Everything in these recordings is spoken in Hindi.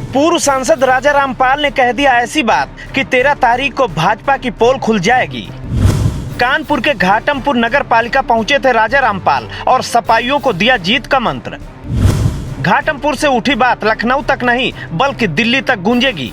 पूर्व सांसद राजा रामपाल ने कह दिया ऐसी बात कि 13 तारीख को भाजपा की पोल खुल जाएगी। कानपुर के घाटमपुर नगर पालिका पहुंचे थे राजा रामपाल और सपाइयों को दिया जीत का मंत्र। घाटमपुर से उठी बात लखनऊ तक नहीं बल्कि दिल्ली तक गूंजेगी।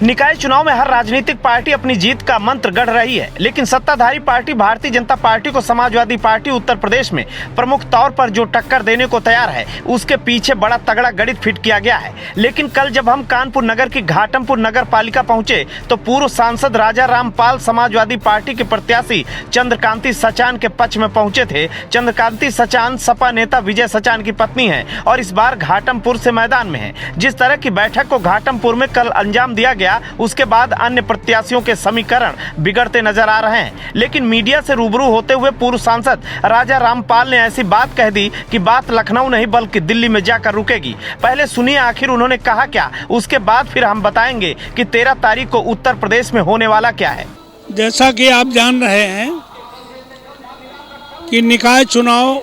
निकाय चुनाव में हर राजनीतिक पार्टी अपनी जीत का मंत्र गढ़ रही है, लेकिन सत्ताधारी पार्टी भारतीय जनता पार्टी को समाजवादी पार्टी उत्तर प्रदेश में प्रमुख तौर पर जो टक्कर देने को तैयार है, उसके पीछे बड़ा तगड़ा गणित फिट किया गया है। लेकिन कल जब हम कानपुर नगर की घाटमपुर नगर पालिका पहुंचे तो पूर्व सांसद राजा रामपाल समाजवादी पार्टी के प्रत्याशी चंद्रकांति सचान के पक्ष में पहुंचे थे। चंद्रकांति सचान सपा नेता विजय सचान की पत्नी है और इस बार घाटमपुर से मैदान में है। जिस तरह की बैठक को घाटमपुर में कल अंजाम दिया गया, उसके बाद अन्य प्रत्याशियों के समीकरण बिगड़ते नजर आ रहे हैं। लेकिन मीडिया से रूबरू होते हुए पूर्व सांसद राजा रामपाल ने ऐसी बात कह दी कि बात लखनऊ नहीं बल्कि दिल्ली में जाकर रुकेगी। पहले सुनिए आखिर उन्होंने कहा क्या, उसके बाद फिर हम बताएंगे कि 13 तारीख को उत्तर प्रदेश में होने वाला क्या है। जैसा कि आप जान रहे हैं कि निकाय चुनाव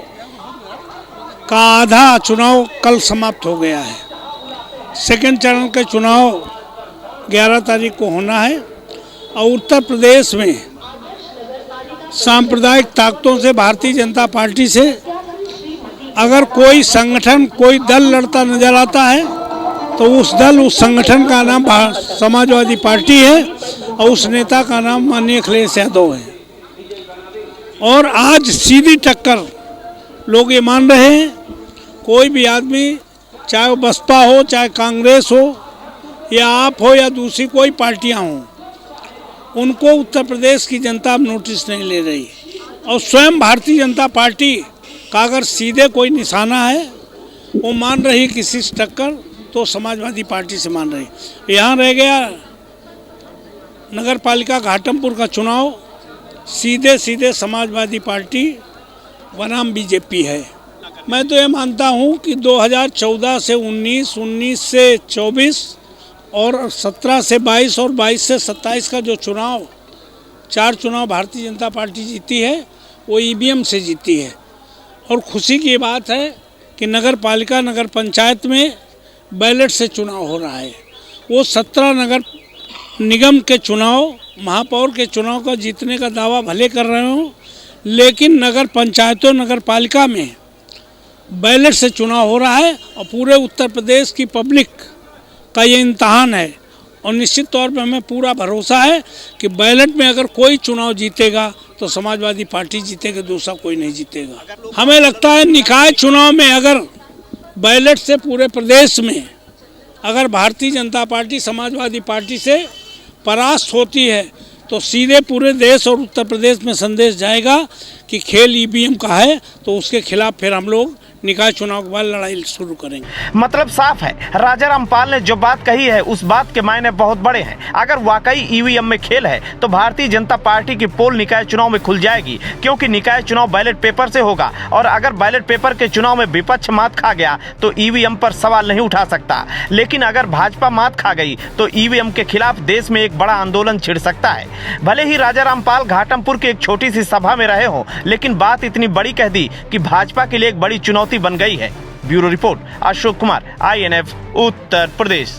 का आधा चुनाव कल समाप्त हो गया है। सेकंड चरण के चुनाव 11 तारीख को होना है और उत्तर प्रदेश में सांप्रदायिक ताकतों से भारतीय जनता पार्टी से अगर कोई संगठन कोई दल लड़ता नजर आता है तो उस संगठन का नाम समाजवादी पार्टी है और उस नेता का नाम माननीय अखिलेश यादव है। और आज सीधी टक्कर लोग ये मान रहे हैं। कोई भी आदमी, चाहे वो बसपा हो, चाहे कांग्रेस हो, या आप हो या दूसरी कोई पार्टियां हों, उनको उत्तर प्रदेश की जनता अब नोटिस नहीं ले रही। और स्वयं भारतीय जनता पार्टी का अगर सीधे कोई निशाना है, वो मान रही किसी से टक्कर तो समाजवादी पार्टी से मान रही। यहाँ रह गया नगर पालिका घाटमपुर का चुनाव, सीधे सीधे समाजवादी पार्टी बनाम बीजेपी है। मैं तो ये मानता हूँ कि 2014 से 19, 19 से 24 और 17 से 22 और 22 से 27 का जो चुनाव, 4 चुनाव भारतीय जनता पार्टी जीती है, वो ईवीएम से जीती है। और खुशी की बात है कि नगर पालिका नगर पंचायत में बैलेट से चुनाव हो रहा है। वो 17 नगर निगम के चुनाव, महापौर के चुनाव का जीतने का दावा भले कर रहे हों, लेकिन नगर पंचायतों नगर पालिका में बैलेट से चुनाव हो रहा है। और पूरे उत्तर प्रदेश की पब्लिक का ये इम्तहान है और निश्चित तौर पे हमें पूरा भरोसा है कि बैलेट में अगर कोई चुनाव जीतेगा तो समाजवादी पार्टी जीतेगी, दूसरा कोई नहीं जीतेगा। हमें लगता है निकाय चुनाव में अगर बैलेट से पूरे प्रदेश में अगर भारतीय जनता पार्टी समाजवादी पार्टी से परास्त होती है तो सीधे पूरे देश और उत्तर प्रदेश में संदेश जाएगा कि खेल ईवीएम का है, तो उसके खिलाफ फिर हम लोग निकाय चुनाव के बाद लड़ाई शुरू करेंगे। मतलब साफ है, राजा रामपाल ने जो बात कही है उस बात के मायने बहुत बड़े हैं। अगर वाकई ईवीएम में खेल है तो भारतीय जनता पार्टी की पोल निकाय चुनाव में खुल जाएगी, क्योंकि निकाय चुनाव बैलेट पेपर से होगा और अगर बैलेट पेपर के चुनाव में विपक्ष मात खा गया तो ईवीएम पर सवाल नहीं उठा सकता। लेकिन अगर भाजपा मात खा गई तो ईवीएम के खिलाफ देश में एक बड़ा आंदोलन छिड़ सकता है। भले ही राजा रामपाल घाटमपुर की एक छोटी सी सभा में रहे हों, लेकिन बात इतनी बड़ी कह दी कि भाजपा के लिए एक बड़ी चुनौती बन गई है। Bureau report, Ashok Kumar, INF Uttar Pradesh.